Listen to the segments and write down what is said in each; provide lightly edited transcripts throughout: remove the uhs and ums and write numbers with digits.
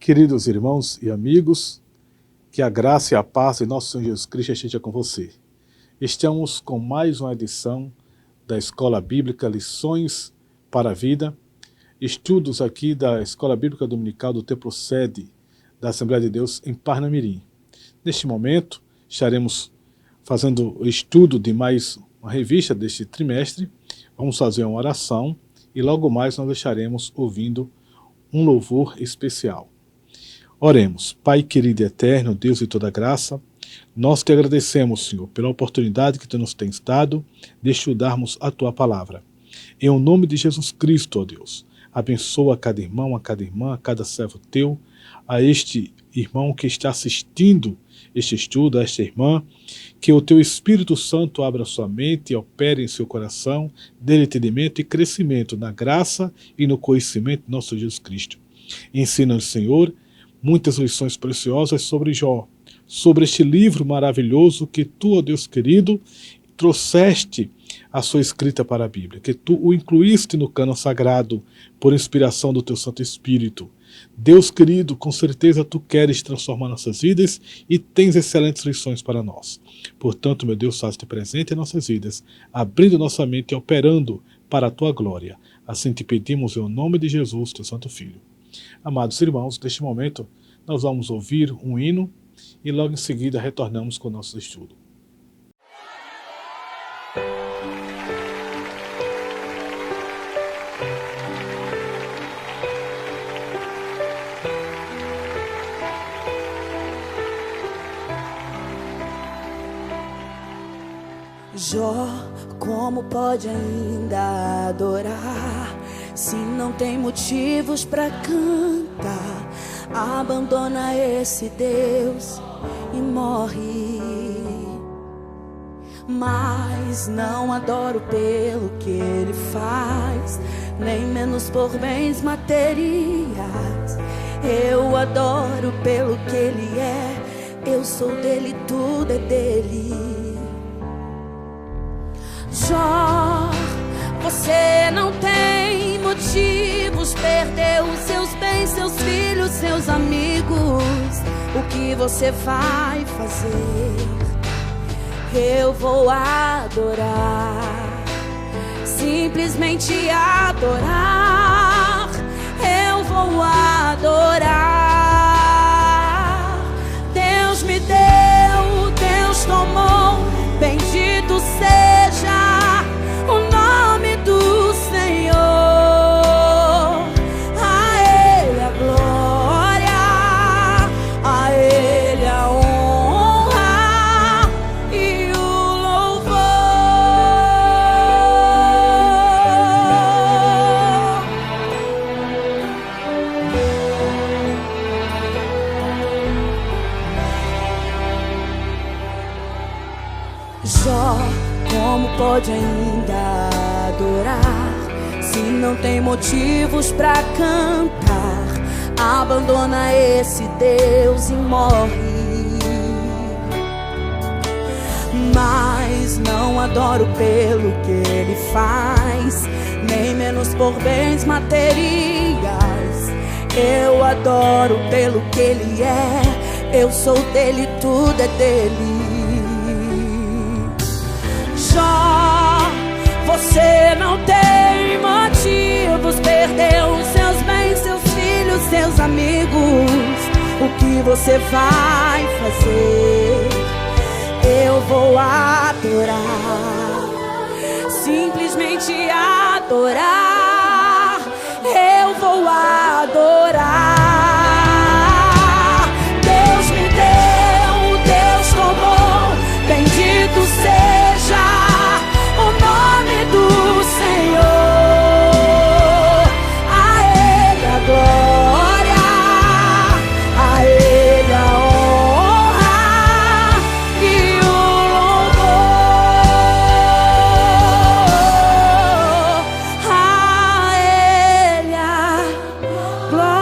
Queridos irmãos e amigos, que a graça e a paz de nosso Senhor Jesus Cristo esteja com você. Estamos com mais uma edição da Escola Bíblica Lições para a Vida, estudos aqui da Escola Bíblica Dominical do Templo Sede da Assembleia de Deus em Parnamirim. Neste momento, estaremos fazendo o estudo de mais uma revista deste trimestre. Vamos fazer uma oração e logo mais nós estaremos ouvindo um louvor especial. Oremos. Pai querido e eterno, Deus de toda graça, nós te agradecemos, Senhor, pela oportunidade que tu nos tens dado de estudarmos a tua palavra. Em o nome de Jesus Cristo, ó Deus, abençoa cada irmão, a cada irmã, a cada servo teu, a este irmão que está assistindo este estudo, a esta irmã, que o teu Espírito Santo abra sua mente e opere em seu coração, dê entendimento e crescimento na graça e no conhecimento de nosso Jesus Cristo. Ensina-nos, Senhor, muitas lições preciosas sobre Jó, sobre este livro maravilhoso que tu, ó Deus querido, trouxeste a sua escrita para a Bíblia, que tu o incluíste no cânon sagrado por inspiração do teu Santo Espírito. Deus querido, com certeza tu queres transformar nossas vidas e tens excelentes lições para nós. Portanto, meu Deus, faz-te presente em nossas vidas, abrindo nossa mente e operando para a tua glória. Assim te pedimos em nome de Jesus, teu Santo Filho. Amados irmãos, neste momento nós vamos ouvir um hino e logo em seguida retornamos com o nosso estudo. Jó, como pode ainda adorar se não tem motivos para cantar? Abandona esse Deus e morre. Mas não adoro pelo que ele faz, nem menos por bens materiais. Eu adoro pelo que ele é, eu sou dele, tudo é dele. Jó, você não tem motivos, perdeu os seus bens, seus filhos, seus amigos. O que você vai fazer? Eu vou adorar, simplesmente adorar. Eu vou adorar. Deus me deu, Deus tomou, bendito seja o nome do Senhor. A Ele a glória, a Ele a honra e o louvor. Jó, como pode ainda adorar se não tem motivos pra cantar? Abandona esse Deus e morre. Mas não adoro pelo que ele faz, nem menos por bens materiais. Eu adoro pelo que ele é, eu sou dele, tudo é dele. Jó, você não tem motivos, perdeu os seus bens, seus filhos, seus amigos. O que você vai fazer? Eu vou adorar, simplesmente adorar. Eu vou adorar. Deus me deu, Deus tomou, bendito seja o nome do Senhor. A Ele a glória, a Ele a honra e o louvor. A Ele a glória.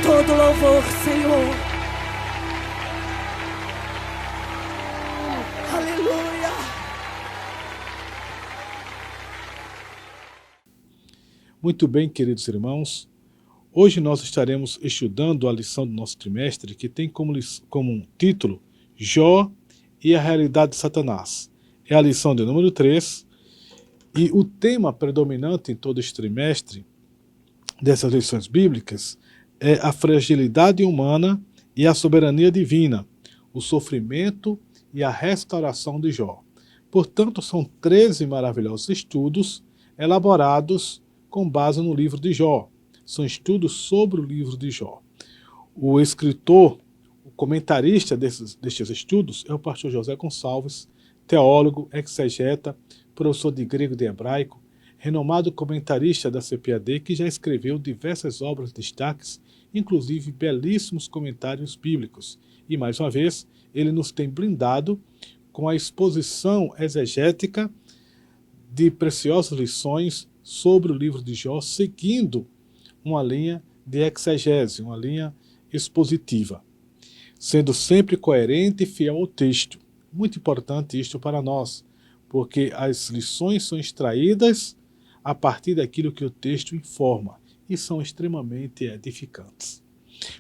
todo louvor, Senhor. Aleluia. Muito bem, queridos irmãos. Hoje nós estaremos estudando a lição do nosso trimestre que tem como título Jó e a realidade de Satanás. É a lição de número 3 e o tema predominante em todo este trimestre dessas lições bíblicas é a fragilidade humana e a soberania divina, o sofrimento e a restauração de Jó. Portanto, são 13 maravilhosos estudos elaborados com base no livro de Jó. São estudos sobre o livro de Jó. O escritor, o comentarista destes estudos é o pastor José Gonçalves, teólogo, exegeta, professor de grego e de hebraico, renomado comentarista da CPAD, que já escreveu diversas obras de destaques, inclusive belíssimos comentários bíblicos. E, mais uma vez, ele nos tem blindado com a exposição exegética de preciosas lições sobre o livro de Jó, seguindo uma linha de exegese, uma linha expositiva, sendo sempre coerente e fiel ao texto. Muito importante isto para nós, porque as lições são extraídas a partir daquilo que o texto informa e são extremamente edificantes.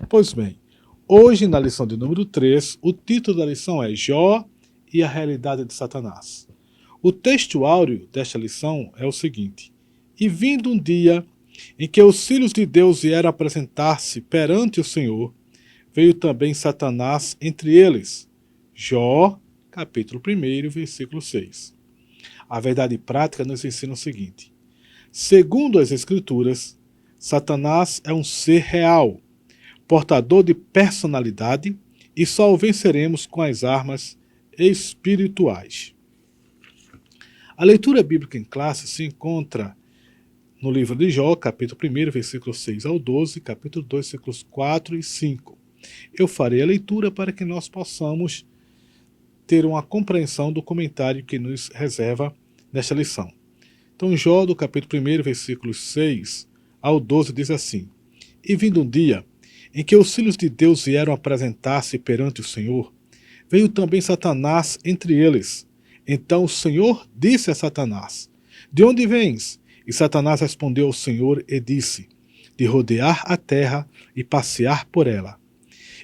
Pois bem, hoje na lição de número 3, o título da lição é Jó e a realidade de Satanás. O texto áureo desta lição é o seguinte: E vindo um dia em que os filhos de Deus vieram apresentar-se perante o Senhor, veio também Satanás entre eles. Jó, capítulo 1, versículo 6. A verdade prática nos ensina o seguinte: segundo as Escrituras, Satanás é um ser real, portador de personalidade, e só o venceremos com as armas espirituais. A leitura bíblica em classe se encontra no livro de Jó, capítulo 1, versículos 6 ao 12, capítulo 2, versículos 4 e 5. Eu farei a leitura para que nós possamos ter uma compreensão do comentário que nos reserva nesta lição. Então, Jó, do capítulo 1, versículos 6 ao 12, diz assim: E vindo um dia em que os filhos de Deus vieram apresentar-se perante o Senhor, veio também Satanás entre eles. Então o Senhor disse a Satanás: De onde vens? E Satanás respondeu ao Senhor e disse: De rodear a terra e passear por ela.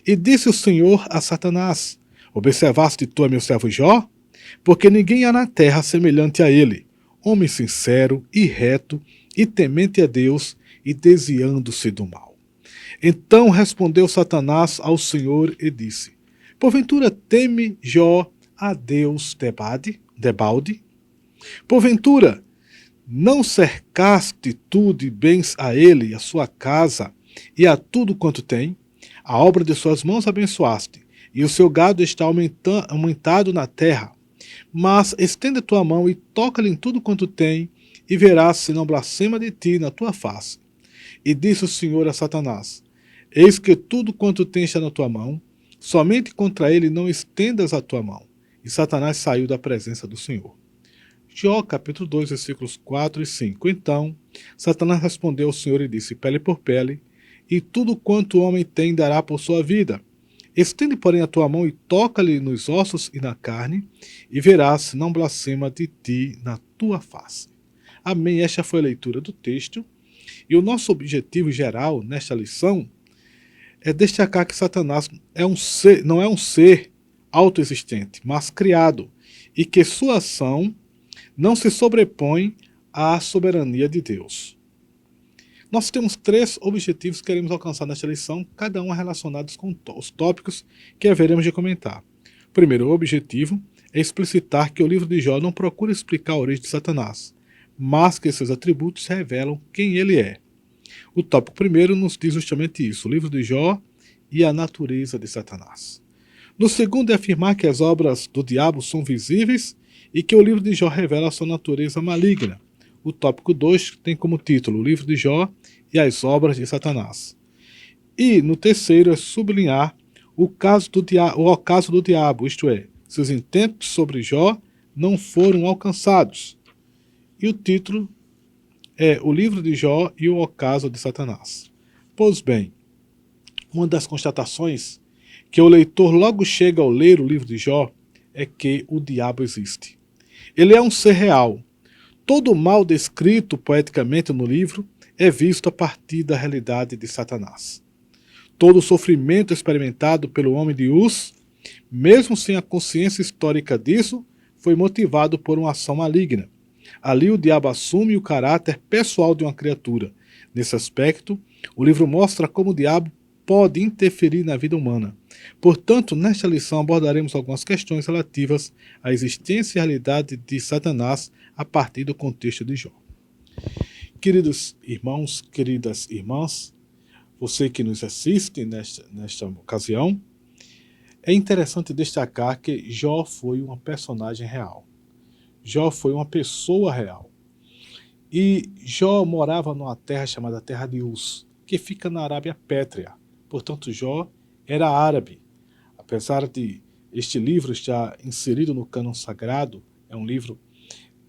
E disse o Senhor a Satanás: Observaste tu a meu servo Jó? Porque ninguém há na terra semelhante a ele, homem sincero e reto, e temente a Deus, e desviando-se do mal. Então respondeu Satanás ao Senhor e disse: Porventura teme Jó a Deus debalde? Porventura não cercaste tu de bens a ele, a sua casa, e a tudo quanto tem? A obra de suas mãos abençoaste, e o seu gado está aumentado na terra. Mas estende a tua mão e toca-lhe em tudo quanto tem, e verás se não blasfema de ti na tua face. E disse o Senhor a Satanás: Eis que tudo quanto tem está na tua mão, somente contra ele não estendas a tua mão. E Satanás saiu da presença do Senhor. Jó, capítulo 2, versículos 4 e 5. Então, Satanás respondeu ao Senhor e disse: Pele por pele, e tudo quanto o homem tem dará por sua vida. Estende, porém, a tua mão e toca-lhe nos ossos e na carne, e verás se não blasfema de ti na tua face. Amém. Esta foi a leitura do texto. E o nosso objetivo geral nesta lição é destacar que Satanás não é um ser autoexistente, mas criado, e que sua ação não se sobrepõe à soberania de Deus. Nós temos 3 objetivos que queremos alcançar nesta lição, cada um relacionados com os tópicos que haveremos de comentar. O primeiro objetivo é explicitar que o livro de Jó não procura explicar a origem de Satanás, mas que seus atributos revelam quem ele é. O tópico primeiro nos diz justamente isso, o livro de Jó e a natureza de Satanás. No segundo é afirmar que as obras do diabo são visíveis e que o livro de Jó revela a sua natureza maligna. O tópico 2 tem como título o livro de Jó e as obras de Satanás. E no terceiro é sublinhar o ocaso do diabo, isto é, seus intentos sobre Jó não foram alcançados. E o título é o livro de Jó e o ocaso de Satanás. Pois bem, Uma das constatações que o leitor logo chega ao ler o livro de Jó é que o diabo existe. Ele é um ser real. Todo o mal descrito poeticamente no livro é visto a partir da realidade de Satanás. Todo o sofrimento experimentado pelo homem de Uz, mesmo sem a consciência histórica disso, foi motivado por uma ação maligna. Ali o diabo assume o caráter pessoal de uma criatura. Nesse aspecto, o livro mostra como o diabo pode interferir na vida humana. Portanto, nesta lição abordaremos algumas questões relativas à existência e realidade de Satanás a partir do contexto de Jó. Queridos irmãos, queridas irmãs, você que nos assiste nesta ocasião, é interessante destacar que Jó foi uma personagem real. Jó foi uma pessoa real. E Jó morava numa terra chamada Terra de Uz, que fica na Arábia Pétrea. Portanto, Jó era árabe. Apesar de este livro estar inserido no cânon sagrado, é um livro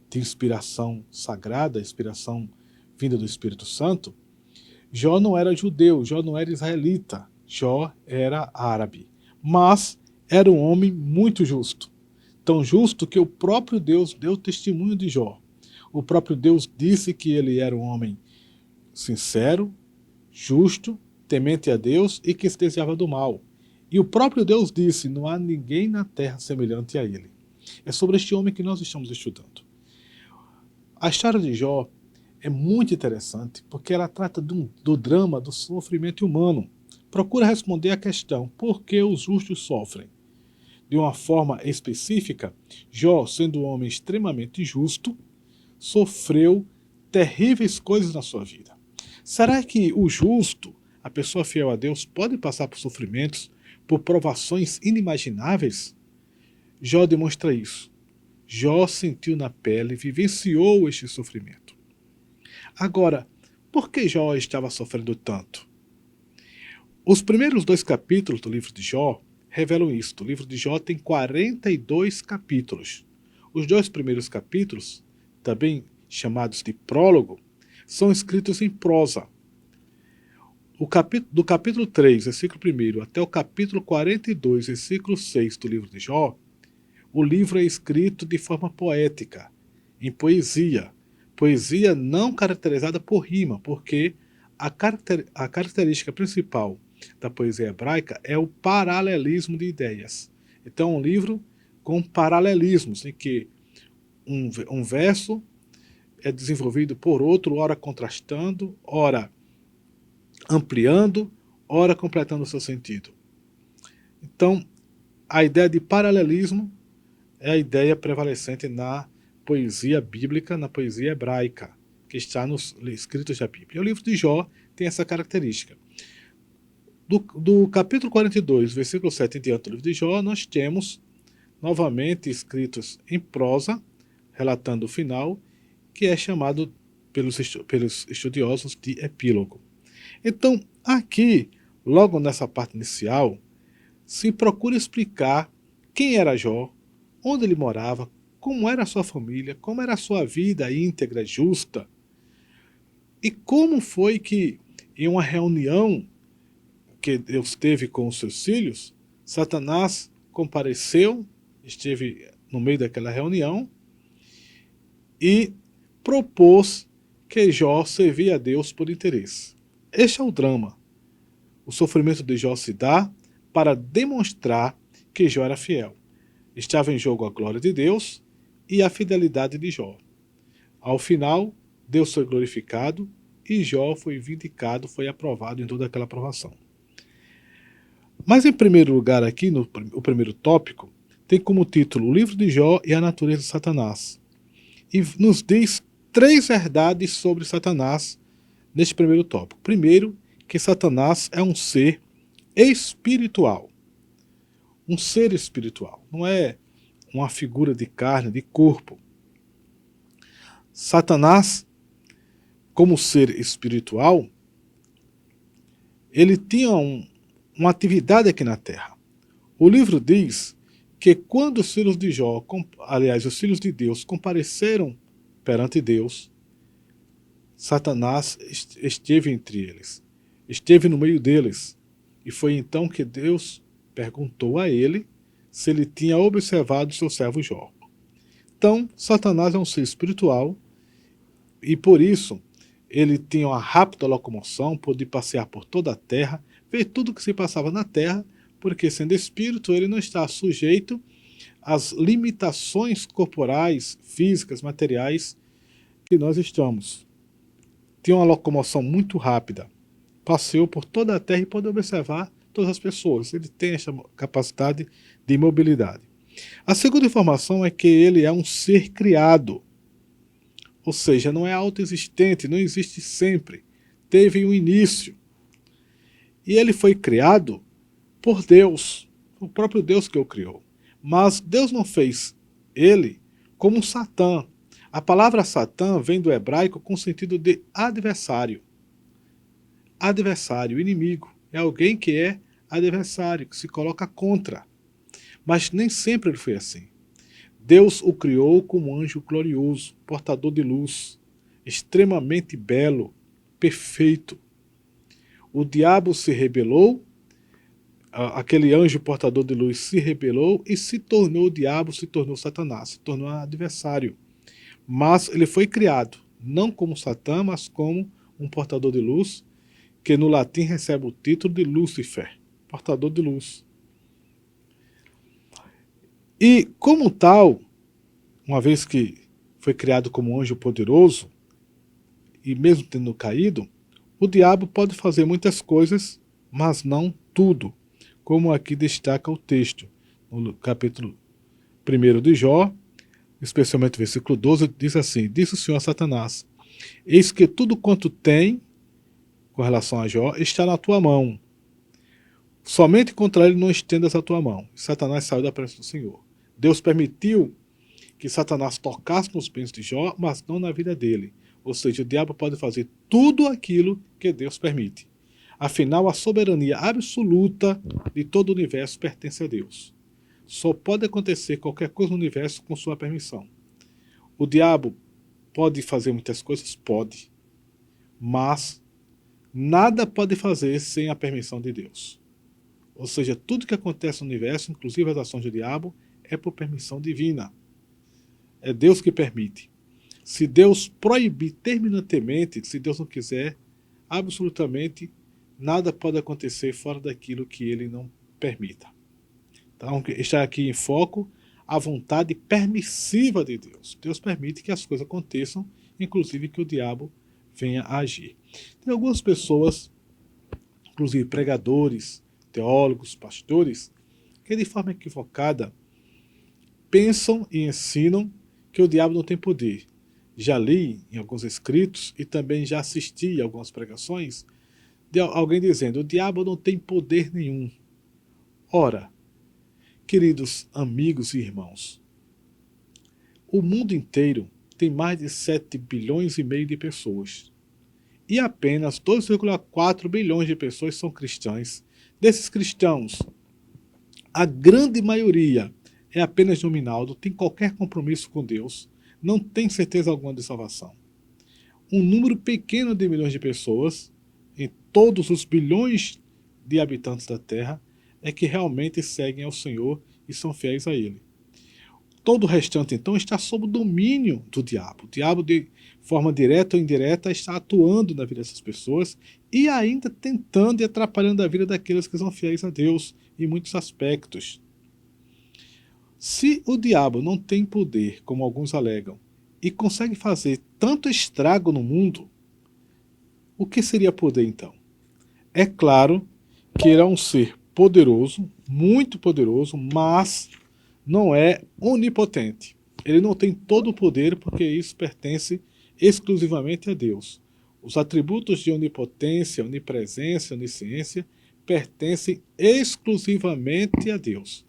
de inspiração sagrada, inspiração vinda do Espírito Santo, Jó não era judeu, Jó não era israelita, Jó era árabe. Mas era um homem muito justo. Tão justo que o próprio Deus deu testemunho de Jó. O próprio Deus disse que ele era um homem sincero, justo, temente a Deus e que se desviava do mal. E o próprio Deus disse, não há ninguém na terra semelhante a ele. É sobre este homem que nós estamos estudando. A história de Jó é muito interessante porque ela trata do drama do sofrimento humano. Procura responder à questão, por que os justos sofrem? De uma forma específica, Jó, sendo um homem extremamente justo, sofreu terríveis coisas na sua vida. Será que o justo, a pessoa fiel a Deus, pode passar por sofrimentos, por provações inimagináveis? Jó demonstra isso. Jó sentiu na pele, vivenciou este sofrimento. Agora, por que Jó estava sofrendo tanto? Os primeiros 2 capítulos do livro de Jó revelam isso. O livro de Jó tem 42 capítulos. Os 2 primeiros capítulos, também chamados de prólogo, são escritos em prosa. Do capítulo 3, versículo 1, até o capítulo 42, versículo 6 do livro de Jó, o livro é escrito de forma poética, em poesia. Poesia não caracterizada por rima, porque a característica principal da poesia hebraica é o paralelismo de ideias. Então, é um livro com paralelismos, em que um verso é desenvolvido por outro, ora contrastando, ora ampliando, ora completando o seu sentido. Então, a ideia de paralelismo é a ideia prevalecente na poesia bíblica, na poesia hebraica, que está nos escritos da Bíblia. O livro de Jó tem essa característica. Do capítulo 42, versículo 7 em diante do livro de Jó, nós temos novamente escritos em prosa, relatando o final, que é chamado pelos estudiosos de epílogo. Então, aqui, logo nessa parte inicial, se procura explicar quem era Jó, onde ele morava, como era a sua família, como era a sua vida íntegra, justa, e como foi que, em uma reunião que Deus teve com os seus filhos, Satanás compareceu, esteve no meio daquela reunião e propôs que Jó servia a Deus por interesse. Este é o drama. O sofrimento de Jó se dá para demonstrar que Jó era fiel. Estava em jogo a glória de Deus e a fidelidade de Jó. Ao final, Deus foi glorificado e Jó foi vindicado, foi aprovado em toda aquela aprovação. Mas em primeiro lugar aqui, o primeiro tópico, tem como título o livro de Jó e a natureza de Satanás. E nos diz 3 verdades sobre Satanás neste primeiro tópico. Primeiro, que Satanás é um ser espiritual. Um ser espiritual. Não é uma figura de carne, de corpo. Satanás, como ser espiritual, ele tinha uma atividade aqui na Terra. O livro diz que quando os filhos de Jó, aliás, os filhos de Deus, compareceram perante Deus, Satanás esteve entre eles, esteve no meio deles. E foi então que Deus perguntou a ele se ele tinha observado seu servo Jó. Então, Satanás é um ser espiritual e por isso ele tinha uma rápida locomoção, podia passear por toda a terra, ver tudo o que se passava na terra, porque sendo espírito ele não está sujeito às limitações corporais, físicas, materiais que nós estamos. Tinha uma locomoção muito rápida, passeou por toda a terra e pôde observar todas as pessoas. Ele tem essa capacidade de mobilidade. A segunda informação é que ele é um ser criado, ou seja, não é autoexistente, não existe sempre, teve um início. E ele foi criado por Deus, o próprio Deus que o criou. Mas Deus não fez ele como um Satã. A palavra Satã vem do hebraico com o sentido de adversário. Adversário, inimigo. É alguém que é adversário, que se coloca contra. Mas nem sempre ele foi assim. Deus o criou como um anjo glorioso, portador de luz, extremamente belo, perfeito. O diabo se rebelou, aquele anjo portador de luz se rebelou e se tornou o diabo, se tornou Satanás, se tornou adversário. Mas ele foi criado, não como Satã, mas como um portador de luz, que no latim recebe o título de Lúcifer, portador de luz. E como tal, uma vez que foi criado como um anjo poderoso, e mesmo tendo caído, o diabo pode fazer muitas coisas, mas não tudo, como aqui destaca o texto, no capítulo 1 de Jó, especialmente o versículo 12, diz assim: disse o Senhor a Satanás, eis que tudo quanto tem, com relação a Jó, está na tua mão. Somente contra ele não estendas a tua mão. Satanás saiu da presença do Senhor. Deus permitiu que Satanás tocasse nos bens de Jó, mas não na vida dele. Ou seja, o diabo pode fazer tudo aquilo que Deus permite. Afinal, a soberania absoluta de todo o universo pertence a Deus. Só pode acontecer qualquer coisa no universo com sua permissão. O diabo pode fazer muitas coisas? Pode. Mas nada pode fazer sem a permissão de Deus. Ou seja, tudo que acontece no universo, inclusive as ações do diabo, é por permissão divina. É Deus que permite. Se Deus proibir terminantemente, se Deus não quiser, absolutamente nada pode acontecer fora daquilo que ele não permita. Então, está aqui em foco a vontade permissiva de Deus. Deus permite que as coisas aconteçam, inclusive que o diabo venha a agir. Tem algumas pessoas, inclusive pregadores, teólogos, pastores, que de forma equivocada pensam e ensinam que o diabo não tem poder. Já li em alguns escritos e também já assisti a algumas pregações de alguém dizendo: o diabo não tem poder nenhum. Ora, queridos amigos e irmãos, o mundo inteiro tem mais de 7 bilhões e meio de pessoas. E apenas 2,4 bilhões de pessoas são cristãs. Desses cristãos, a grande maioria é apenas nominal, não tem qualquer compromisso com Deus, não tem certeza alguma de salvação. Um número pequeno de milhões de pessoas, em todos os bilhões de habitantes da Terra, é que realmente seguem ao Senhor e são fiéis a Ele. Todo o restante, então, está sob o domínio do diabo. O diabo, de forma direta ou indireta, está atuando na vida dessas pessoas e ainda tentando e atrapalhando a vida daqueles que são fiéis a Deus em muitos aspectos. Se o diabo não tem poder, como alguns alegam, e consegue fazer tanto estrago no mundo, o que seria poder então? É claro que ele é um ser poderoso, muito poderoso, mas não é onipotente. Ele não tem todo o poder porque isso pertence exclusivamente a Deus. Os atributos de onipotência, onipresença, onisciência pertencem exclusivamente a Deus.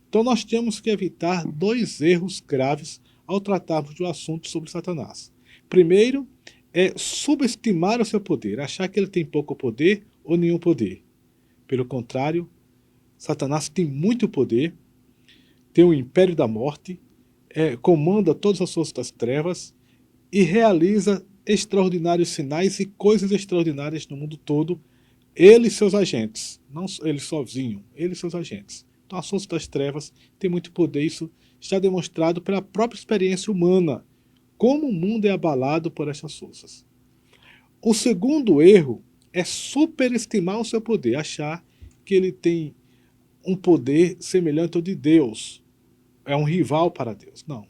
Então nós temos que evitar 2 erros graves ao tratarmos do assunto sobre Satanás. Primeiro é subestimar o seu poder, achar que ele tem pouco poder ou nenhum poder. Pelo contrário, Satanás tem muito poder, tem o império da morte, comanda todas as forças das trevas e realiza extraordinários sinais e coisas extraordinárias no mundo todo ele e seus agentes, não ele sozinho, ele e seus agentes. Então as forças das trevas têm muito poder, isso está demonstrado pela própria experiência humana, como o mundo é abalado por essas forças. O segundo erro é superestimar o seu poder, achar que ele tem um poder semelhante ao de Deus, é um rival para Deus. Não.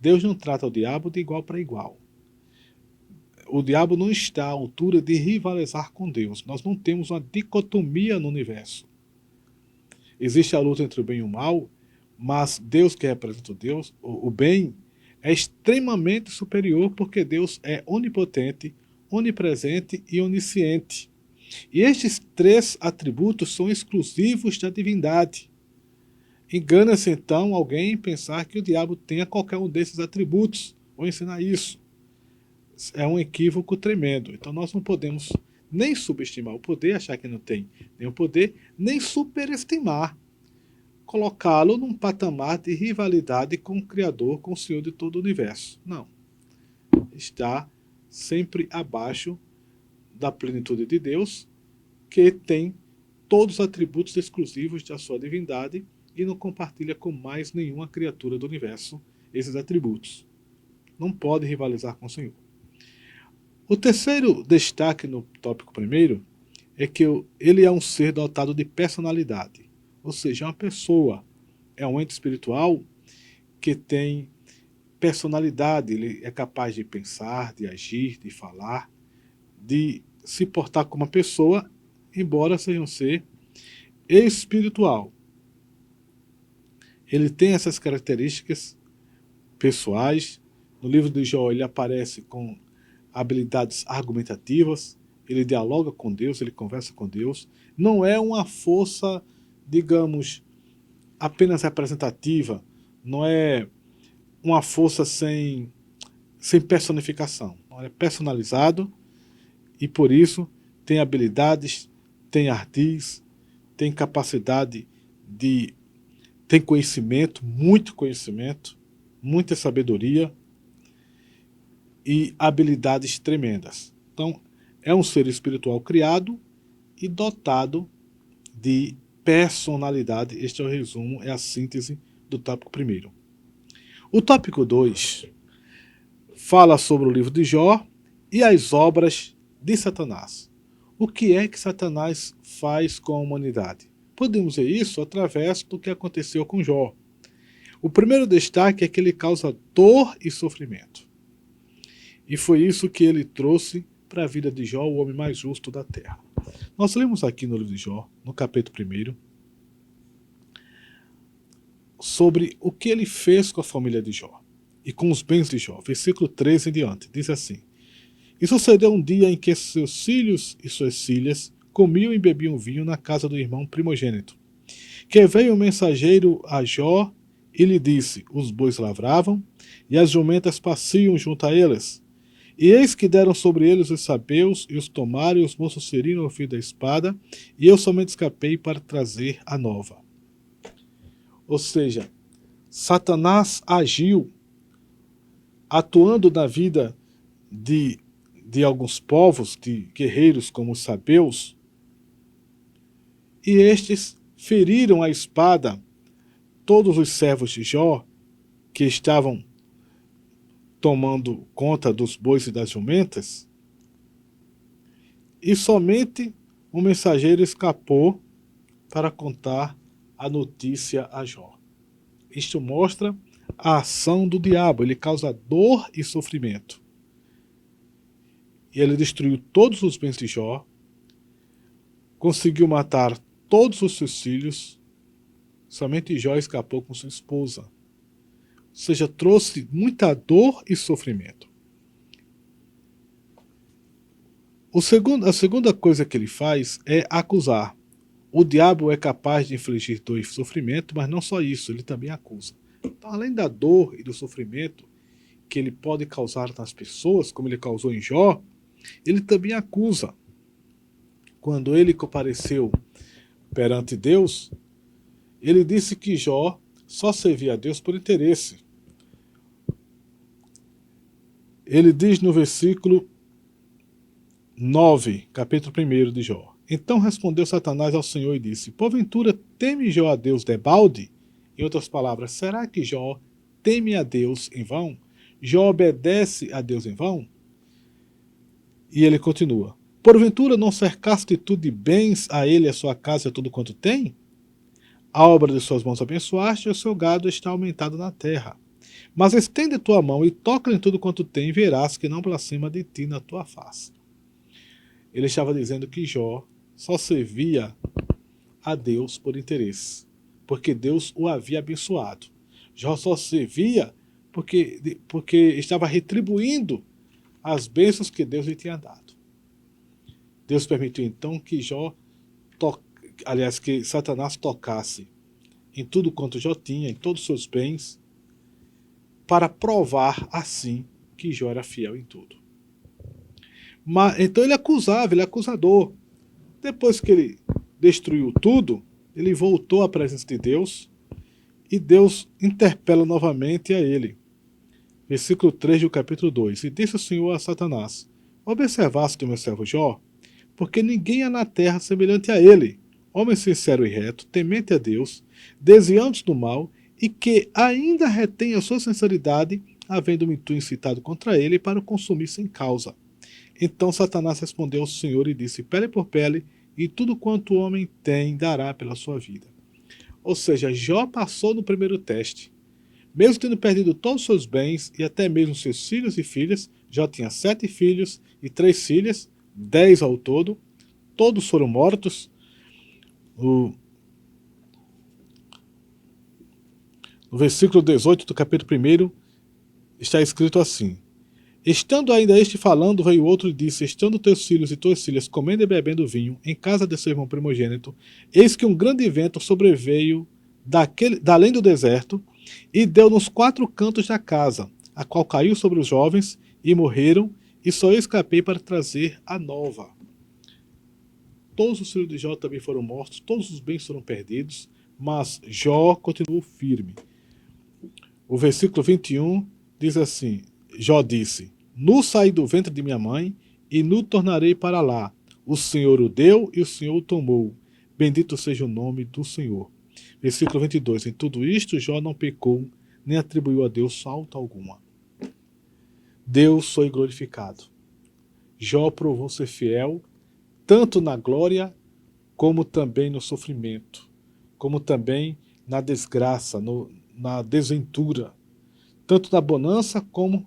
Deus não trata o diabo de igual para igual. O diabo não está à altura de rivalizar com Deus. Nós não temos uma dicotomia no universo. Existe a luta entre o bem e o mal, mas Deus, que representa o bem, é extremamente superior porque Deus é onipotente, onipresente e onisciente. E estes três atributos são exclusivos da divindade. Engana-se então alguém em pensar que o diabo tenha qualquer um desses atributos, ou ensinar isso. É um equívoco tremendo. Então nós não podemos nem subestimar o poder, achar que não tem nenhum poder, nem superestimar, colocá-lo num patamar de rivalidade com o Criador, com o Senhor de todo o universo. Não. Está sempre abaixo da plenitude de Deus, que tem todos os atributos exclusivos da sua divindade e não compartilha com mais nenhuma criatura do universo esses atributos. Não pode rivalizar com o Senhor. O terceiro destaque no tópico primeiro é que ele é um ser dotado de personalidade, ou seja, uma pessoa, é um ente espiritual que tem personalidade, ele é capaz de pensar, de agir, de falar, de se portar como uma pessoa, embora seja um ser espiritual. Ele tem essas características pessoais. No livro de Jó ele aparece com habilidades argumentativas, ele dialoga com Deus, ele conversa com Deus. Não é uma força, digamos, apenas representativa, não é uma força sem personificação. Não é personalizado e por isso tem habilidades, tem ardiz, tem capacidade tem conhecimento, muita sabedoria e habilidades tremendas. Então, é um ser espiritual criado e dotado de personalidade. Este é o resumo, é a síntese do tópico primeiro. O tópico 2 fala sobre o livro de Jó e as obras de Satanás. O que é que Satanás faz com a humanidade? Podemos ver isso através do que aconteceu com Jó. O primeiro destaque é que ele causa dor e sofrimento. E foi isso que ele trouxe para a vida de Jó, o homem mais justo da terra. Nós lemos aqui no livro de Jó, no capítulo 1, sobre o que ele fez com a família de Jó e com os bens de Jó. Versículo 13 em diante, diz assim: E sucedeu um dia em que seus filhos e suas filhas comiam e bebiam vinho na casa do irmão primogênito. Que veio um mensageiro a Jó e lhe disse: Os bois lavravam e as jumentas pasciam junto a eles. E eis que deram sobre eles os sabeus e os tomaram, e os moços feriram o fio da espada, e eu somente escapei para trazer a nova. Ou seja, Satanás agiu, atuando na vida de alguns povos, de guerreiros como os sabeus, e estes feriram a espada todos os servos de Jó, que estavam tomando conta dos bois e das jumentas, e somente um mensageiro escapou para contar a notícia a Jó. Isto mostra a ação do diabo, ele causa dor e sofrimento. E ele destruiu todos os bens de Jó, conseguiu matar todos os seus filhos, somente Jó escapou com sua esposa. Ou seja, trouxe muita dor e sofrimento. A segunda coisa que ele faz é acusar. O diabo é capaz de infligir dor e sofrimento, mas não só isso, ele também acusa. Então, além da dor e do sofrimento que ele pode causar nas pessoas, como ele causou em Jó, ele também acusa. Quando ele compareceu perante Deus, ele disse que Jó só servia a Deus por interesse. Ele diz no versículo 9, capítulo 1 de Jó: Então respondeu Satanás ao Senhor e disse: porventura teme Jó a Deus debalde? Em outras palavras, será que Jó teme a Deus em vão? Jó obedece a Deus em vão? E ele continua: porventura não cercaste tu de bens a ele, a sua casa e a tudo quanto tem? A obra de suas mãos abençoaste, e o seu gado está aumentado na terra. Mas estende tua mão e toca em tudo quanto tem, e verás que não blasfema de ti na tua face. Ele estava dizendo que Jó só servia a Deus por interesse, porque Deus o havia abençoado. Jó só servia porque estava retribuindo as bênçãos que Deus lhe tinha dado. Deus permitiu então que que Satanás tocasse em tudo quanto Jó tinha, em todos os seus bens, para provar assim que Jó era fiel em tudo. Mas, então ele acusava, ele é acusador. Depois que ele destruiu tudo, ele voltou à presença de Deus e Deus interpela novamente a ele. Versículo 3 do capítulo 2. E disse o Senhor a Satanás: observaste o meu servo Jó? Porque ninguém há na terra semelhante a ele, homem sincero e reto, temente a Deus, desviando-se do mal, e que ainda retém a sua sinceridade, havendo-me tu incitado contra ele para o consumir sem causa. Então Satanás respondeu ao Senhor e disse: pele por pele, e tudo quanto o homem tem dará pela sua vida. Ou seja, Jó passou no primeiro teste. Mesmo tendo perdido todos os seus bens e até mesmo seus filhos e filhas, Jó tinha 7 filhos e 3 filhas, 10 ao todo. Todos foram mortos. No versículo 18 do capítulo 1 está escrito assim: estando ainda este falando, veio outro e disse: estando teus filhos e tuas filhas comendo e bebendo vinho em casa de seu irmão primogênito, eis que um grande vento sobreveio da além do deserto e deu nos 4 cantos da casa, a qual caiu sobre os jovens e morreram, e só eu escapei para trazer a nova. Todos os filhos de Jó também foram mortos, todos os bens foram perdidos, mas Jó continuou firme. O versículo 21 diz assim: Jó disse: nu saí do ventre de minha mãe, e nu tornarei para lá. O Senhor o deu e o Senhor o tomou. Bendito seja o nome do Senhor. Versículo 22. Em tudo isto, Jó não pecou, nem atribuiu a Deus falta alguma. Deus foi glorificado. Jó provou ser fiel, tanto na glória, como também no sofrimento, como também na desgraça, na desventura, tanto na bonança como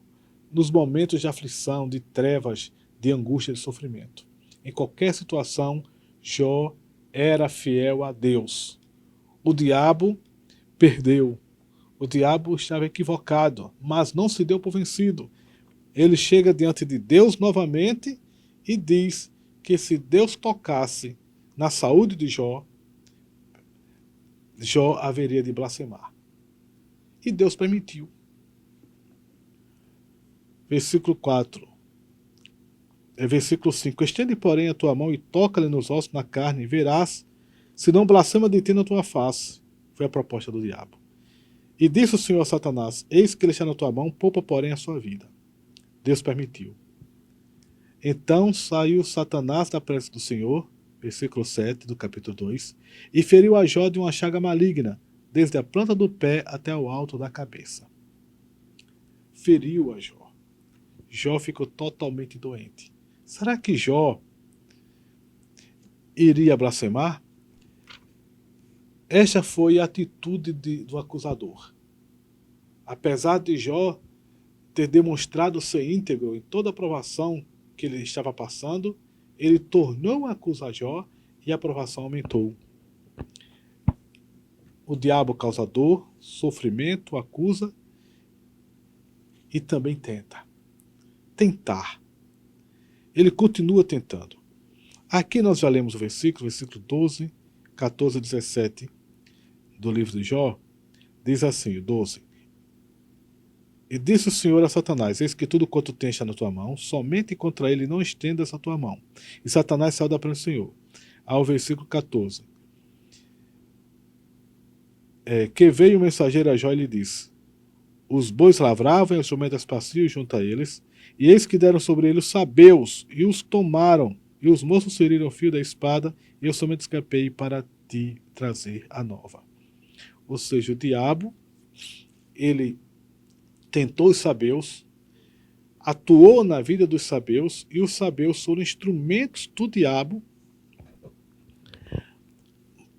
nos momentos de aflição, de trevas, de angústia e de sofrimento. Em qualquer situação, Jó era fiel a Deus. O diabo perdeu. O diabo estava equivocado, mas não se deu por vencido. Ele chega diante de Deus novamente e diz que se Deus tocasse na saúde de Jó, Jó haveria de blasfemar. E Deus permitiu. Versículo 4. Versículo 5. Estende, porém, a tua mão e toca-lhe nos ossos, na carne, e verás se não blasfema de ti na tua face. Foi a proposta do diabo. E disse o Senhor a Satanás: eis que ele está na tua mão, poupa, porém, a sua vida. Deus permitiu. Então saiu Satanás da presença do Senhor, versículo 7 do capítulo 2, e feriu a Jó de uma chaga maligna, desde a planta do pé até o alto da cabeça. Feriu a Jó. Jó ficou totalmente doente. Será que Jó iria blasfemar? Esta foi a atitude do acusador. Apesar de Jó ter demonstrado ser íntegro em toda a provação que ele estava passando, ele tornou a acusar Jó e a provação aumentou. O diabo causador, sofrimento, acusa e também tenta. Tentar. Ele continua tentando. Aqui nós já lemos o versículo 12, 14 e 17 do livro de Jó. Diz assim, 12. E disse o Senhor a Satanás: eis que tudo quanto tens está na tua mão, somente contra ele não estendas a tua mão. E Satanás saiu da presença do Senhor. Ao versículo 14. Que veio o mensageiro a Jó e lhe disse: os bois lavravam e os jumentas paciam junto a eles, e eis que deram sobre eles os sabeus, e os tomaram, e os moços feriram o fio da espada, e eu somente escapei para te trazer a nova. Ou seja, o diabo, ele tentou os sabeus, atuou na vida dos sabeus, e os sabeus foram instrumentos do diabo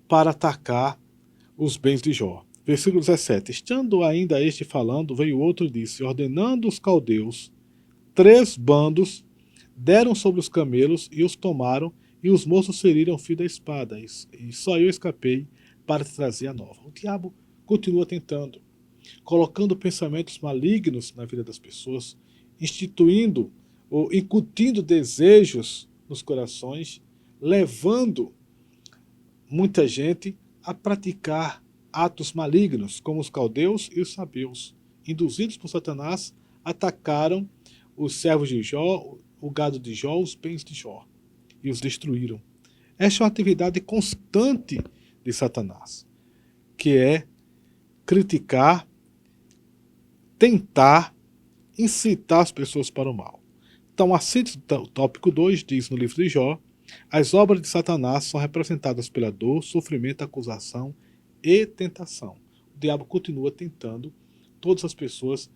para atacar os bens de Jó. Versículo 17. Estando ainda este falando, veio outro e disse, ordenando os caldeus, 3 bandos deram sobre os camelos e os tomaram, e os moços feriram o fio da espada, e só eu escapei para te trazer a nova. O diabo continua tentando, colocando pensamentos malignos na vida das pessoas, instituindo ou incutindo desejos nos corações, levando muita gente a praticar atos malignos, como os caldeus e os sabeus, induzidos por Satanás, atacaram os servos de Jó, o gado de Jó, os bens de Jó, e os destruíram. Esta é uma atividade constante de Satanás, que é criticar, tentar, incitar as pessoas para o mal. Então, a síntese do tópico 2 diz no livro de Jó, as obras de Satanás são representadas pela dor, sofrimento, acusação e tentação. O diabo continua tentando todas as pessoas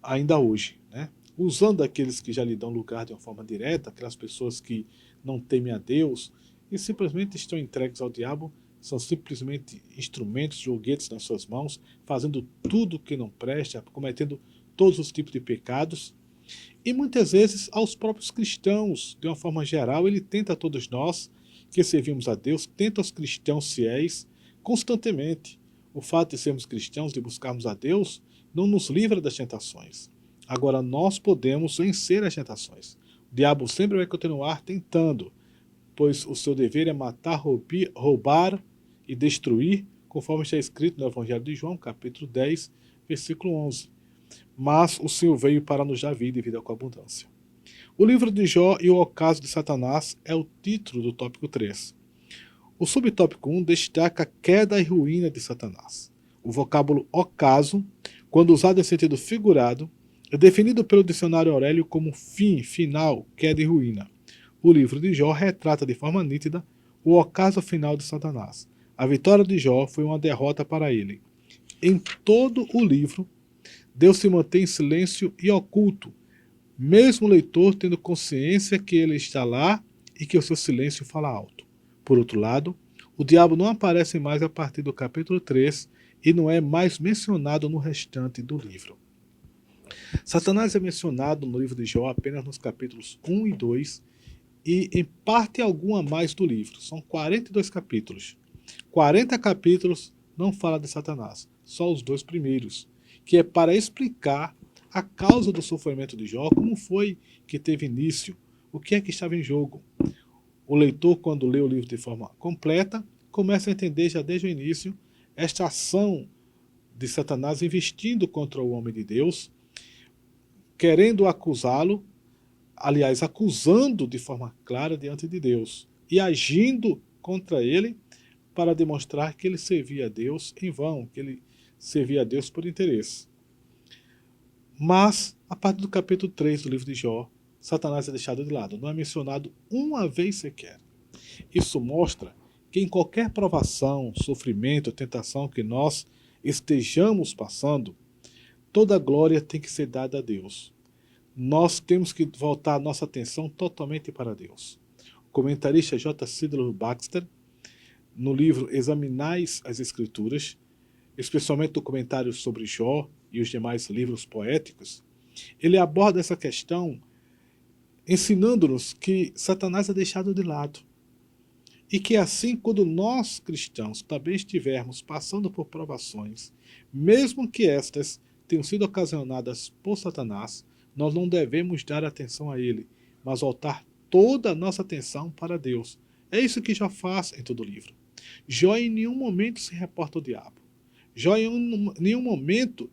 ainda hoje, né? Usando aqueles que já lhe dão lugar de uma forma direta, aquelas pessoas que não temem a Deus e simplesmente estão entregues ao diabo, são simplesmente instrumentos, joguetes nas suas mãos, fazendo tudo que não presta, cometendo todos os tipos de pecados. E muitas vezes aos próprios cristãos, de uma forma geral, ele tenta a todos nós que servimos a Deus, tenta aos cristãos fiéis constantemente. O fato de sermos cristãos, de buscarmos a Deus, não nos livra das tentações. Agora nós podemos vencer as tentações. O diabo sempre vai continuar tentando, pois o seu dever é matar, roubar e destruir, conforme está escrito no Evangelho de João, capítulo 10, versículo 11. Mas o Senhor veio para nos dar vida e vida com abundância. O livro de Jó e o ocaso de Satanás é o título do tópico 3. O subtópico 1 destaca a queda e ruína de Satanás. O vocábulo ocaso, quando usado em sentido figurado, é definido pelo dicionário Aurélio como fim, final, queda e ruína. O livro de Jó retrata de forma nítida o ocaso final de Satanás. A vitória de Jó foi uma derrota para ele. Em todo o livro, Deus se mantém em silêncio e oculto, mesmo o leitor tendo consciência que ele está lá e que o seu silêncio fala alto. Por outro lado, o diabo não aparece mais a partir do capítulo 3 e não é mais mencionado no restante do livro. Satanás é mencionado no livro de Jó apenas nos capítulos 1 e 2 e em parte alguma mais do livro. São 42 capítulos. 40 capítulos não fala de Satanás, só os 2 primeiros, que é para explicar a causa do sofrimento de Jó, como foi que teve início, o que é que estava em jogo. O leitor, quando lê o livro de forma completa, começa a entender já desde o início esta ação de Satanás investindo contra o homem de Deus, querendo acusá-lo, aliás, acusando de forma clara diante de Deus, e agindo contra ele para demonstrar que ele servia a Deus em vão, que ele servia a Deus por interesse. Mas, a partir do capítulo 3 do livro de Jó, Satanás é deixado de lado, não é mencionado uma vez sequer. Isso mostra que em qualquer provação, sofrimento, tentação que nós estejamos passando, toda a glória tem que ser dada a Deus. Nós temos que voltar a nossa atenção totalmente para Deus. O comentarista J. Sidlow Baxter, no livro Examinais as Escrituras, especialmente no comentário sobre Jó e os demais livros poéticos, ele aborda essa questão ensinando-nos que Satanás é deixado de lado. E que assim, quando nós cristãos também estivermos passando por provações, mesmo que estas tenham sido ocasionadas por Satanás, nós não devemos dar atenção a ele, mas voltar toda a nossa atenção para Deus. É isso que Jó faz em todo o livro. Jó em nenhum momento se reporta ao diabo. Jó em nenhum momento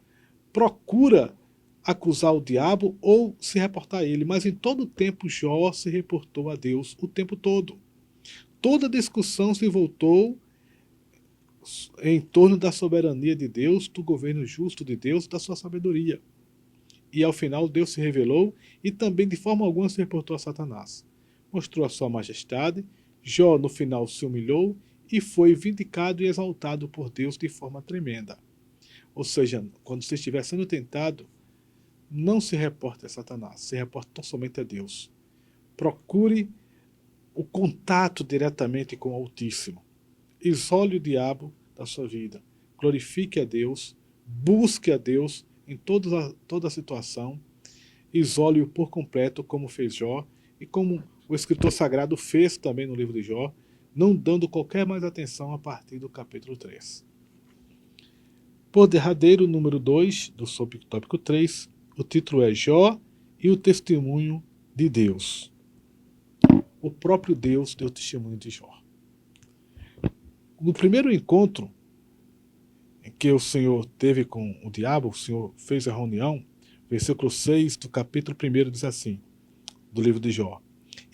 procura acusar o diabo ou se reportar a ele, mas em todo o tempo Jó se reportou a Deus o tempo todo. Toda discussão se voltou em torno da soberania de Deus, do governo justo de Deus, da sua sabedoria. E ao final Deus se revelou e também de forma alguma se reportou a Satanás. mostrou a sua majestade. Jó, no final, se humilhou e foi vindicado e exaltado por Deus de forma tremenda. Ou seja, quando você estiver sendo tentado, não se reporte a Satanás, se reporte tão somente a Deus. Procure o contato diretamente com o Altíssimo. Isole o diabo da sua vida. Glorifique a Deus, busque a Deus em toda a situação. Isole-o por completo, como fez Jó, e como o escritor sagrado fez também no livro de Jó, não dando qualquer mais atenção a partir do capítulo 3. Por derradeiro, número 2, do subtópico 3, o título é Jó e o testemunho de Deus. O próprio Deus deu testemunho de Jó. No primeiro encontro em que o Senhor teve com o diabo, o Senhor fez a reunião, versículo 6 do capítulo 1 diz assim, do livro de Jó.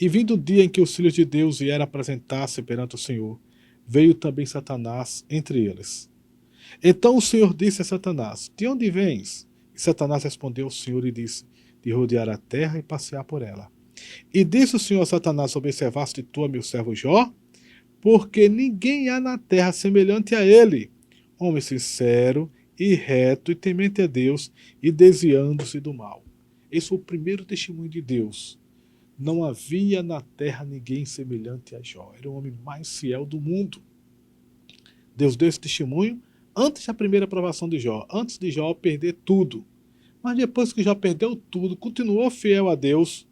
E vindo o dia em que os filhos de Deus vieram apresentar-se perante o Senhor, veio também Satanás entre eles. Então o Senhor disse a Satanás, de onde vens? E Satanás respondeu ao Senhor e disse, de rodear a terra e passear por ela. E disse o Senhor a Satanás, observaste tu a meu servo Jó? Porque ninguém há na terra semelhante a ele, homem sincero e reto e temente a Deus e desviando-se do mal. Esse foi o primeiro testemunho de Deus. Não havia na terra ninguém semelhante a Jó. Era o homem mais fiel do mundo. Deus deu esse testemunho antes da primeira aprovação de Jó, antes de Jó perder tudo. Mas depois que Jó perdeu tudo, continuou fiel a Deus.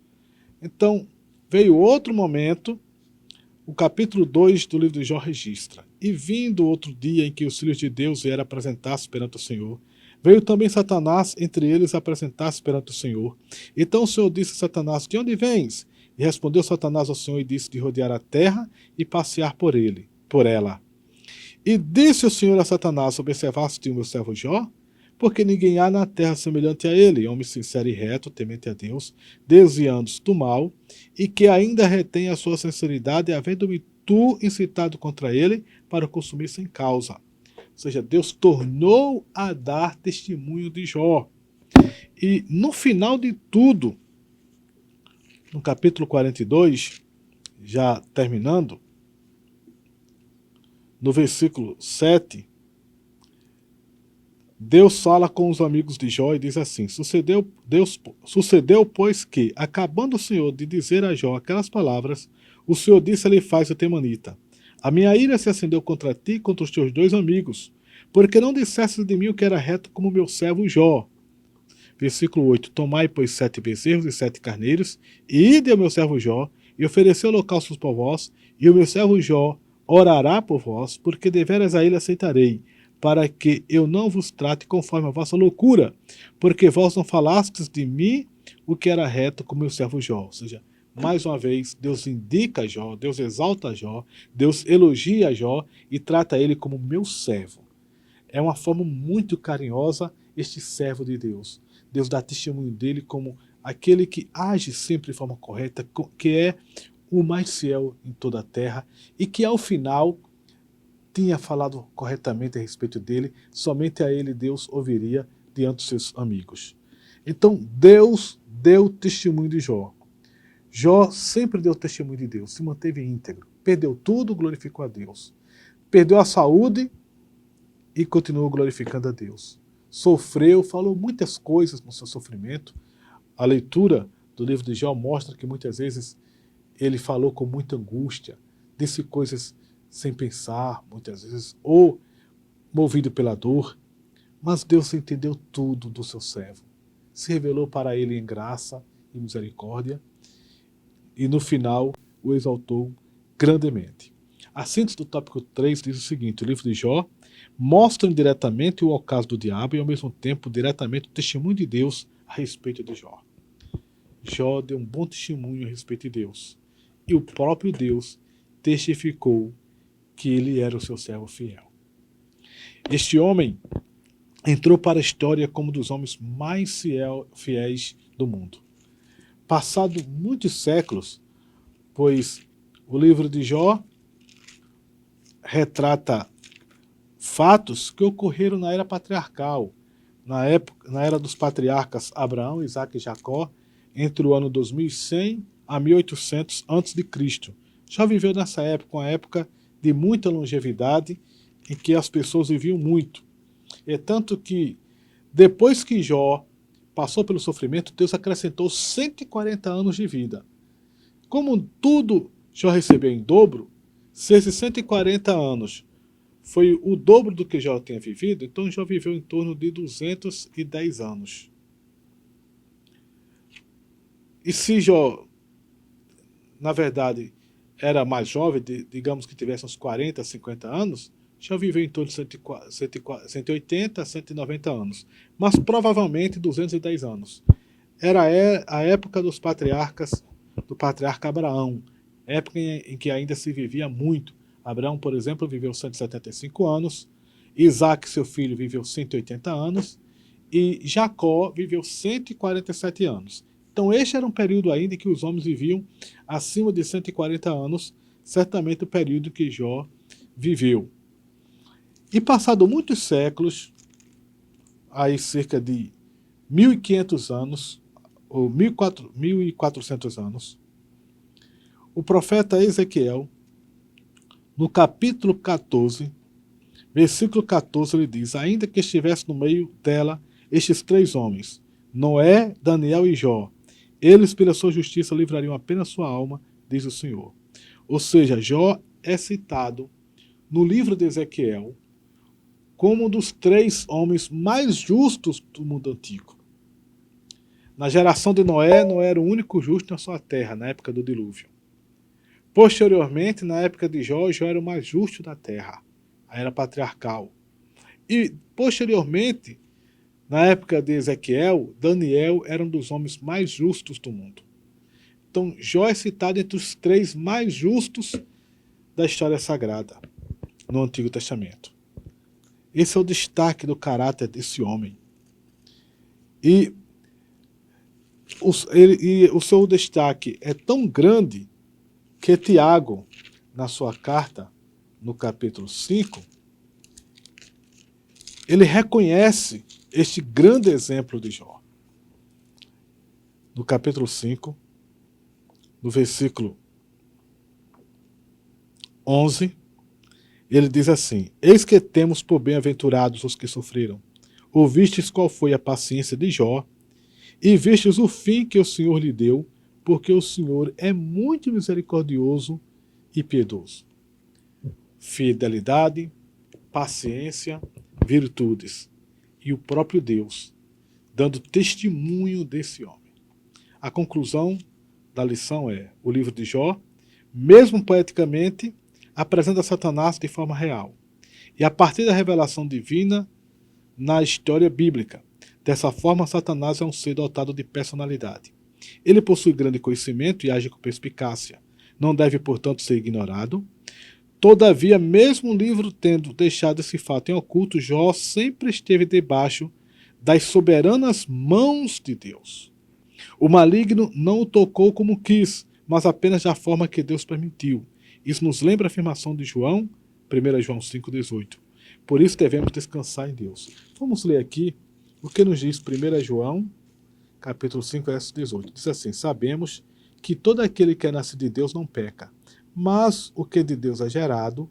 Então, veio outro momento, o capítulo 2 do livro de Jó registra. E vindo outro dia em que os filhos de Deus vieram apresentar-se perante o Senhor, veio também Satanás entre eles apresentar-se perante o Senhor. Então o Senhor disse a Satanás, de onde vens? E respondeu Satanás ao Senhor e disse, de rodear a terra e passear por ela. E disse o Senhor a Satanás, observaste o meu servo Jó? Porque ninguém há na terra semelhante a ele, homem sincero e reto, temente a Deus, desviando-se do mal, e que ainda retém a sua sinceridade, havendo-me tu incitado contra ele para o consumir sem causa. Ou seja, Deus tornou a dar testemunho de Jó. E no final de tudo, no capítulo 42, já terminando, no versículo 7, Deus fala com os amigos de Jó e diz assim, sucedeu, pois que, acabando o Senhor de dizer a Jó aquelas palavras, o Senhor disse a Elifaz o temanita, a minha ira se acendeu contra ti e contra os teus dois amigos, porque não dissestes de mim o que era reto como meu servo Jó. Versículo 8, tomai, pois, 7 bezerros e 7 carneiros, e ide ao meu servo Jó, e ofereceu holocaustos por vós, e o meu servo Jó orará por vós, porque deveras a ele aceitarei, para que eu não vos trate conforme a vossa loucura, porque vós não falastes de mim o que era reto como meu servo Jó. Ou seja, mais uma vez, Deus indica Jó, Deus exalta Jó, Deus elogia Jó e trata ele como meu servo. É uma forma muito carinhosa este servo de Deus. Deus dá testemunho dele como aquele que age sempre de forma correta, que é o mais fiel em toda a terra e que ao final tinha falado corretamente a respeito dele, somente a ele Deus ouviria diante dos seus amigos. Então Deus deu testemunho de Jó. Jó sempre deu testemunho de Deus, se manteve íntegro, perdeu tudo, glorificou a Deus. Perdeu a saúde e continuou glorificando a Deus. Sofreu, falou muitas coisas no seu sofrimento. A leitura do livro de Jó mostra que muitas vezes ele falou com muita angústia, disse coisas sem pensar, muitas vezes, ou movido pela dor, mas Deus entendeu tudo do seu servo, se revelou para ele em graça e misericórdia, e no final o exaltou grandemente. A síntese do tópico 3 diz o seguinte, o livro de Jó mostra diretamente o ocaso do diabo e ao mesmo tempo diretamente o testemunho de Deus a respeito de Jó. Jó deu um bom testemunho a respeito de Deus, e o próprio Deus testificou que ele era o seu servo fiel. Este homem entrou para a história como um dos homens mais fiéis do mundo. Passado muitos séculos, pois o livro de Jó retrata fatos que ocorreram na era patriarcal, na era dos patriarcas Abraão, Isaque e Jacó, entre o ano 2100 a 1800 a.C. Jó viveu nessa época, uma época de muita longevidade, em que as pessoas viviam muito. É tanto que, depois que Jó passou pelo sofrimento, Deus acrescentou 140 anos de vida. Como tudo Jó recebeu em dobro, se esses 140 anos foi o dobro do que Jó tinha vivido, então Jó viveu em torno de 210 anos. E se Jó, na verdade, era mais jovem, digamos que tivesse uns 40, 50 anos, Jó viveu em torno de 180, 190 anos. Mas provavelmente 210 anos. Era a época dos patriarcas, do patriarca Abraão, época em que ainda se vivia muito. Abraão, por exemplo, viveu 175 anos, Isaac, seu filho, viveu 180 anos, e Jacó viveu 147 anos. Então este era um período ainda em que os homens viviam acima de 140 anos, certamente o período que Jó viveu. E passado muitos séculos, aí cerca de 1.500 anos, ou 1.400 anos, o profeta Ezequiel, no capítulo 14, versículo 14, ele diz: ainda que estivesse no meio dela estes 3 homens, Noé, Daniel e Jó, eles pela sua justiça livrariam apenas sua alma, diz o Senhor. Ou seja, Jó é citado no livro de Ezequiel como um dos 3 homens mais justos do mundo antigo. Na geração de Noé, Noé era o único justo na sua terra, na época do dilúvio. Posteriormente, na época de Jó, Jó era o mais justo da terra, a era patriarcal. E, posteriormente, na época de Ezequiel, Daniel era um dos homens mais justos do mundo. Então, Jó é citado entre os 3 mais justos da história sagrada, no Antigo Testamento. Esse é o destaque do caráter desse homem. E o seu destaque é tão grande que Tiago, na sua carta, no capítulo 5, ele reconhece este grande exemplo de Jó. No capítulo 5, no versículo 11, ele diz assim: eis que temos por bem-aventurados os que sofreram. Ouvistes qual foi a paciência de Jó, e vistes o fim que o Senhor lhe deu, porque o Senhor é muito misericordioso e piedoso. Fidelidade, paciência, virtudes. E o próprio Deus, dando testemunho desse homem. A conclusão da lição é: o livro de Jó, mesmo poeticamente, apresenta Satanás de forma real. E a partir da revelação divina na história bíblica. Dessa forma, Satanás é um ser dotado de personalidade. Ele possui grande conhecimento e age com perspicácia. Não deve, portanto, ser ignorado. Todavia, mesmo o livro tendo deixado esse fato em oculto, Jó sempre esteve debaixo das soberanas mãos de Deus. O maligno não o tocou como quis, mas apenas da forma que Deus permitiu. Isso nos lembra a afirmação de João, 1 João 5,18. Por isso devemos descansar em Deus. Vamos ler aqui o que nos diz 1 João, capítulo 5, verso 18. Diz assim: sabemos que todo aquele que é nascido de Deus não peca, mas o que de Deus é gerado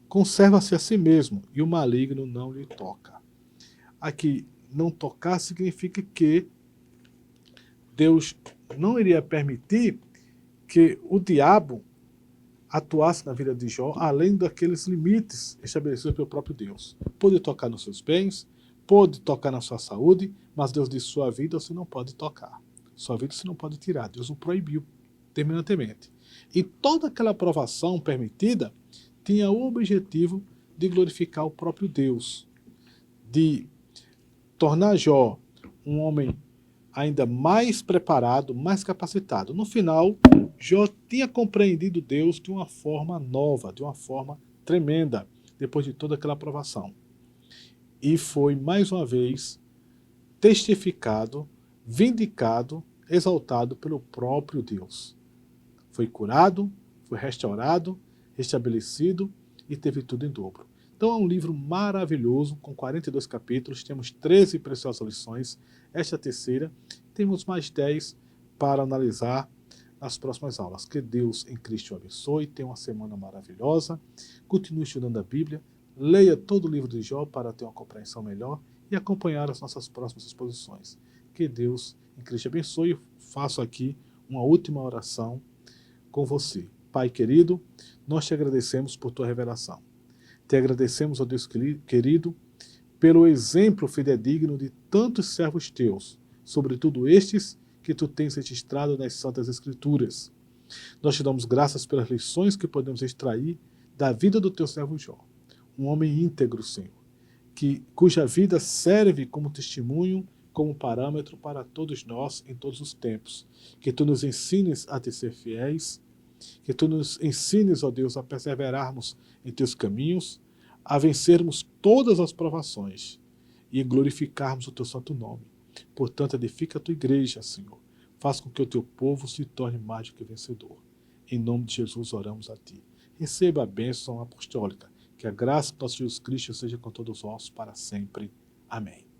conserva-se a si mesmo, e o maligno não lhe toca. Aqui, não tocar significa que Deus não iria permitir que o diabo atuasse na vida de Jó, além daqueles limites estabelecidos pelo próprio Deus. Pode tocar nos seus bens, pode tocar na sua saúde, mas Deus disse: sua vida você não pode tocar. Sua vida você não pode tirar. Deus o proibiu terminantemente. E toda aquela aprovação permitida tinha o objetivo de glorificar o próprio Deus, de tornar Jó um homem ainda mais preparado, mais capacitado. No final, Jó tinha compreendido Deus de uma forma nova, de uma forma tremenda, depois de toda aquela aprovação. E foi, mais uma vez, testificado, vindicado, exaltado pelo próprio Deus. Foi curado, foi restaurado, restabelecido e teve tudo em dobro. Então é um livro maravilhoso, com 42 capítulos, temos 13 preciosas lições, esta é a terceira, temos mais 10 para analisar nas próximas aulas. Que Deus em Cristo o abençoe, tenha uma semana maravilhosa, continue estudando a Bíblia, leia todo o livro de Jó para ter uma compreensão melhor e acompanhar as nossas próximas exposições. Que Deus em Cristo abençoe. Faço aqui uma última oração com você. Pai querido, nós te agradecemos por tua revelação. Te agradecemos, ó Deus querido, pelo exemplo fidedigno de tantos servos teus, sobretudo estes que tu tens registrado nas Santas Escrituras. Nós te damos graças pelas lições que podemos extrair da vida do teu servo Jó, um homem íntegro, Senhor, cuja vida serve como testemunho, como parâmetro para todos nós em todos os tempos. Que tu nos ensines a te ser fiéis, que tu nos ensines, ó Deus, a perseverarmos em teus caminhos, a vencermos todas as provações e glorificarmos o teu santo nome. Portanto, edifica a tua igreja, Senhor. Faz com que o teu povo se torne mais do que vencedor. Em nome de Jesus oramos a ti. Receba a bênção apostólica. Que a graça do nosso Jesus Cristo seja com todos nós para sempre. Amém.